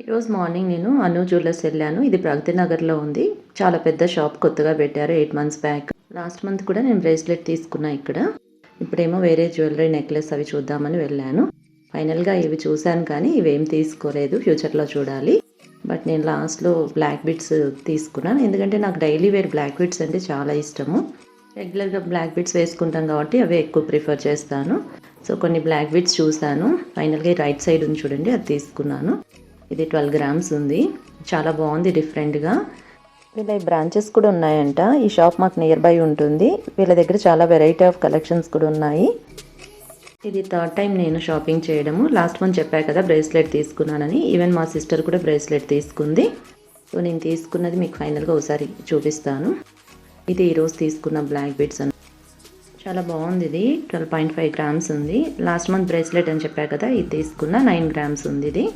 ఈరోజు మార్నింగ్ నేను అను జ్యువెలర్స్ వెళ్ళాను. ఇది ప్రగతి నగర్లో ఉంది. చాలా పెద్ద షాప్ కొత్తగా పెట్టారు 8 మంత్స్ బ్యాక్. లాస్ట్ మంత్ కూడా నేను బ్రేస్లెట్ తీసుకున్నా ఇక్కడ. ఇప్పుడేమో వేరే జ్యువెలరీ నెక్లెస్ అవి చూద్దామని వెళ్ళాను. ఫైనల్గా ఇవి చూశాను కానీ ఇవేం తీసుకోలేదు, ఫ్యూచర్లో చూడాలి. బట్ నేను లాస్ట్లో బ్లాక్ బిట్స్ తీసుకున్నాను, ఎందుకంటే నాకు డైలీ వేర్ బ్లాక్ బిట్స్ అంటే చాలా ఇష్టము. రెగ్యులర్గా బ్లాక్ బిట్స్ వేసుకుంటాం కాబట్టి అవే ఎక్కువ ప్రిఫర్ చేస్తాను. సో కొన్ని బ్లాక్ బిట్స్ చూశాను. ఫైనల్గా రైట్ సైడ్ ఉంది చూడండి, అది తీసుకున్నాను. ఇది 12 గ్రామ్స్ ఉంది. చాలా బాగుంది, డిఫరెంట్గా. వీళ్ళ బ్రాంచెస్ కూడా ఉన్నాయంట. ఈ షాప్ మాకు నియర్ బై ఉంటుంది. వీళ్ళ దగ్గర చాలా వెరైటీ ఆఫ్ కలెక్షన్స్ కూడా ఉన్నాయి. ఇది థర్డ్ టైం నేను షాపింగ్ చేయడము. లాస్ట్ మంత్ చెప్పా కదా బ్రేస్లెట్ తీసుకున్నానని. ఈవెన్ మా సిస్టర్ కూడా బ్రేస్లెట్ తీసుకుంది. సో నేను తీసుకున్నది మీకు ఫైనల్గా ఒకసారి చూపిస్తాను. ఇది ఈరోజు తీసుకున్న బ్లాక్ బిట్స్ అని. చాలా బాగుంది. ఇది 12.5 గ్రామ్స్ ఉంది. లాస్ట్ మంత్ బ్రేస్లెట్ అని చెప్పా కదా, ఇది తీసుకున్న 9 గ్రామ్స్ ఉంది ఇది.